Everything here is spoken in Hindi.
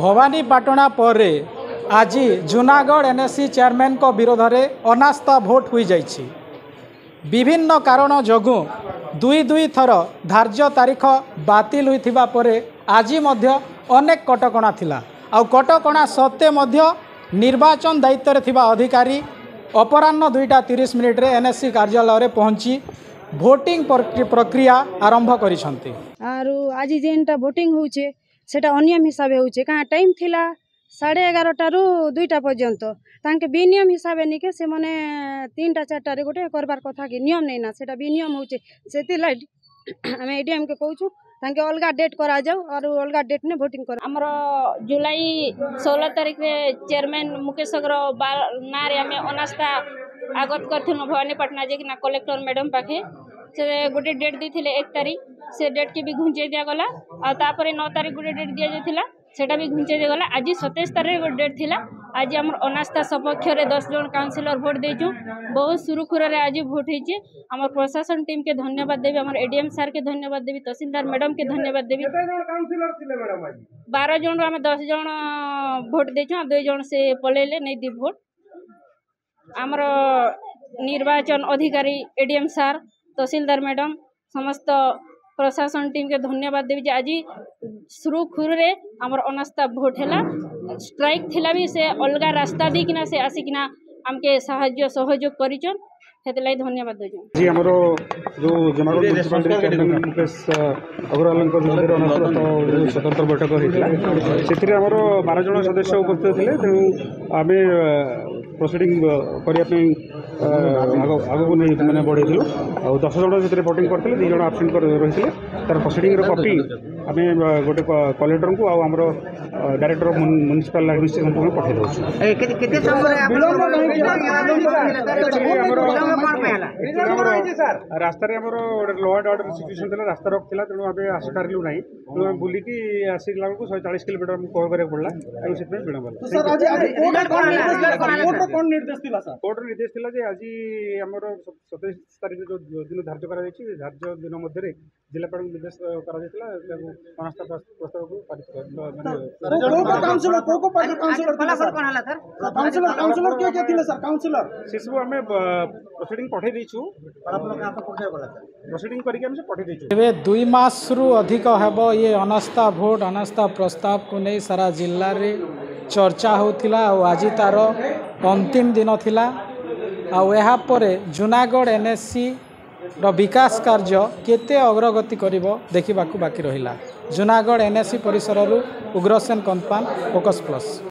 भवानीपाटना पर आज जूनागढ़ एनएससी चेयरमैन को विरोध में अनास्था भोट हो जाइछि। विभिन्न कारण जोगु दुई थर धार्य तारीख बातिल होइथिबा परे आज मध्य अनेक कटकणा थिला आ कटकणा सत्ते मध्य निर्वाचन दायित्व रे थिबा अधिकारी अपराह्न 2:30 मिनिट रे एनएससी कार्यालय रे पहुंची भोटिंग प्रक्रिया आरंभ करिसंती। आरु आज जेनटा भोटिंग होउचे सेटा अनियम हिसाब होउचे कहाँ टाइम थिला 11:30 रु 2टा पर्यंत तांके विनियम हिसाब निके से माने 3टा 4टा रे गोटे करबार कथा कि नियम नै ना सेटा विनियम होउचे सेति लाइट हमें एडीएम के कहूछु तांके अलगा डेट करा जाऊ और अलगा डेट ने वोटिंग कर। हमर जुलाई 16 तारीख रे चेयरमैन मुकेश अग्रवाल ना रे हमें अनास्था आगत करथिनु भवानीपाटना जे कि ना कलेक्टर मैडम पाखे से गोटे डेट देथिले 1 तारीख से डेट के भी घुंचे दिया गला आ तापरे 9 तारीख गोटे डेट दिया जेथिला सेटा भी घुंचे दिया गला। आज 27 तारीख गोटे डेट थिला। आज हमर अनास्था सपक्ष रे 10 जन काउंसिलर वोट देजु बहुत सुरुखुर रे आज वोट हेचे। हमर प्रशासन टीम के धन्यवाद देबी, हमर एडीएम सर के धन्यवाद देबी, तहसीलदार मैडम के धन्यवाद देबी। केते जन काउंसिलर थिले मैडम आज 12 जन हम 10 जन वोट देजु 2 जन से पलेले नै दी वोट। हमर निर्वाचन अधिकारी एडीएम सर तहसीलदार मैडम समस्त प्रशासन टीम के धन्यवाद देवी। आज सुरुखुर रे हमर अनास्था भोट हैला। स्ट्राइक थिला भी से अलगा रास्ता दी किना से आसिकिना हमके सहायता सहयोग करिचन हेतलाई धन्यवाद देजु। जी हमरो जो जूनागढ़ म्युनिसिपालिटी चेयरमैन मुकेश अग्रवाल विरोध स्वतंत्र बैठक होता से हमरो 12 जन सदस्य उपस्थित थे। तेणु आम प्रोसीडिंग करने आगू नहीं मैंने बढ़ेलु आ 10 जन से भोटिंग करते 2 जन आबसेंट रही तार प्रोसीडिंग कॉपी आम गोटे कलेक्टर को आमर डायरेक्टर ऑफ म्युनिसिपल एडमिनिस्ट्रेशन को पठे रास्ता लॉ एंड ऑर्डर सिचुएशन था रास्ता रोक था तेणु आम आसी पारू ना तेणु आम बुलिकी आसला 140 किलोमीटर कवर करा पड़ा तेणु से विलम्ब कोर्टर निर्देश था जे आज आमर 27 तारीख जो दिन धार्य धार्य दिन मध्य जिलापाल निर्देश अनास्था प्रस्ताव को सब आम प्रोसीडिंग पठे देछु प्रोसीडिंग करके हम से पठे देछु। 2 मास रु अधिक हेब ये अनास्था भोट अनास्था प्रस्ताव को नहीं सारा जिल्ला रे चर्चा होतिला और आज तार अंतिम दिन थिला आ परे जूनागढ़ एनएससी रो विकास कार्य केते अग्रगति करिवो देखिबाकू बाकी रहिला। जूनागढ़ एनएससी परिसर उग्रसेन कंपान फोकस प्लस।